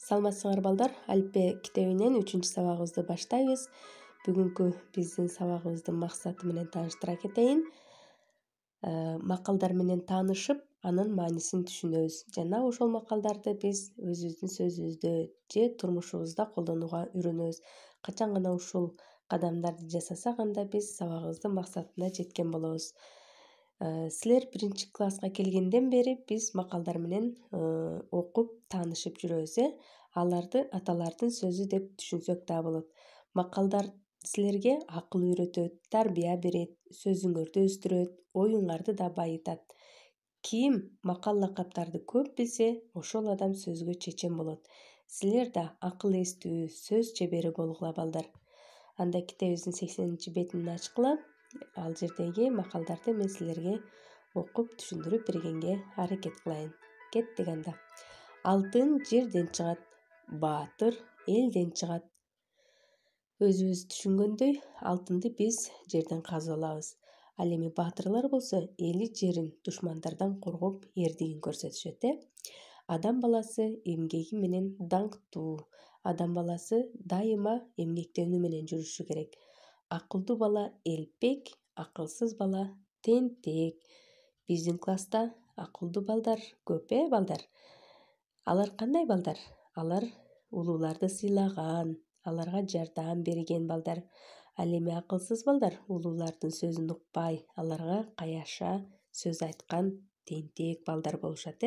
Саламатсыңар балдар, алифбе китебинен 3-сабагыбызды баштайбыз. Бүгүнкү биздин сабагыбыздын максаты менен тааныштыра кетейин. Макалдар менен таанышып, анын маанисин түшүнөбүз. Жана ошол макалдарды биз өзүбүздүн сөзүбүздө же турмушубузда колдонууга үйрөнөбүз. Качан гана ушул кадамдарды жасасак, анда биз сабагыбыздын максатына жеткен болобуз. Силер 1-класска келгенден бери биз макалдар менен окуп таанышып жүрөбүз. Аларды аталардын сөзү деп түшүнсөк да болот. Макалдар силерге акыл үйрөтөт, тарбия берет, сөзүңөрдү өстүрөт, оюңарды да байытат. Ким макал лакаптарды көп билсе, ошол адам сөзгө чечен болот. Силер да акыл эстүү, сөз чебери болгула балдар. Анда китебибиздин 80-бетин ачкыла. Ал жердеги макалдарды мен силерге окуп түшүндүрүп бергенге аракет кылайын. Кеттик анда. Алтын жерден чыгат, баатыр элден чыгат. Өзүбүз түшүнгөндөй, алтынды биз жерден казып алабыз. Ал эми баатырлар болсо эли жерин душмандардан коргоп, эрдигин көрсөтүшөт. Адам баласы эмгеги менен даңктуу. Адам баласы дайыма эмгектенүү менен жүрүшү керек. Акылдуу бала элпек, акылсыз бала тентек. Биздин класста акылдуу балдар көп, балдар? Алар кандай балдар? Алар улууларды сыйлаган, аларга жардам берген балдар. Ал эми акылсыз балдар улуулардын сөзүн укпай, аларга каяша сөз айткан тентек балдар болушат.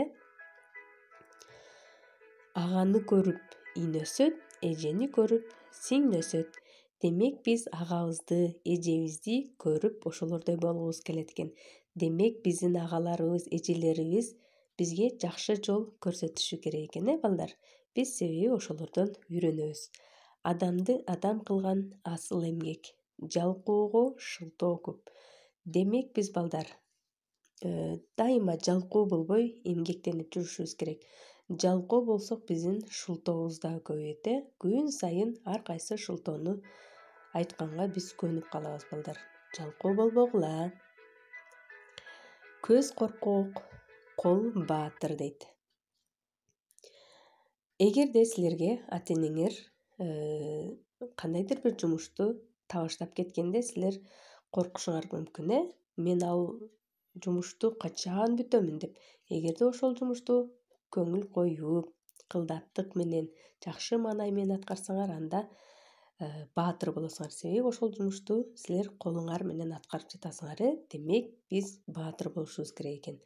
Аганы көрүп ин өсөт, эжени көрүп сиң өсөт. Демек биз агабызды, эжебизди көрүп ошолордой болгубуз келет экен. Демек биздин агаларыбыз, эжелерибиз бизге жакшы жол көрсөтүшү керек экен, балдар. Биз себеби ошолордон үйрөнөбүз. Адамды адам кылган асыл эмгек, жалкоого шылтоо көп. Демек биз балдар дайыма жалкоо болбой эмгектенип жүрүшүбүз керек. Жалкоо болсок биздин шылтообуз да көбөйөт. Күн сайын ар кайсы шылтоону айтканга биз көнүп калабыз, балдар. Жалкоо болбогула. Көз коркок, кол баатыр дейт. Эгерде силерге ата-энеңер кандайдыр бир жумушту табаштап кеткенде, силер коркушуңар мүмкүн, мен ал жумушту качан бүтөмүн деп. Эгерде ошол жумушту көңүл коюп, кылдаттык менен, жакшы маанай менен аткарсаңар, анда баатыр болосуңар. Себеби ошол жумушту силер колуңар менен аткарып жатасыңар. Демек биз баатыр болушубуз керек экен.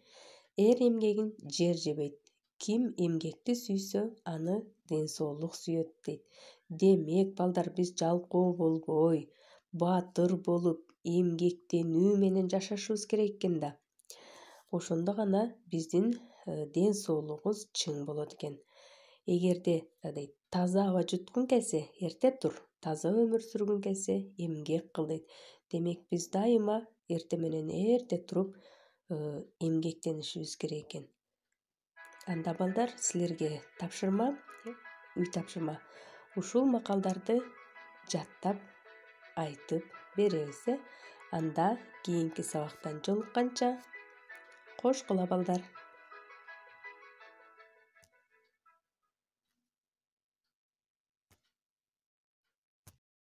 Эр эмгегин жер жебейт. Ким эмгекти сүйсө, аны ден соолук сүйөт дейт. Демек балдар, биз жалкоо болбой, баатыр болуп, эмгектенүү менен жашашыбыз керек экен да. Ошондо гана биздин ден соолугубуз чың болот экен. Эгерде таза аба жуткуң келсе, эрте тур. Таза өмүр сүргүң келсе, эмгек кыл дейт. Демек биз дайыма эрте менен эрте туруп эмгектенишибиз керек экен. Анда балдар, силерге тапшырма, үй тапшырма. Ушул макалдарды жаттап айтып беребиз. Анда кийинки сабактан жолукканча кош кола балдар.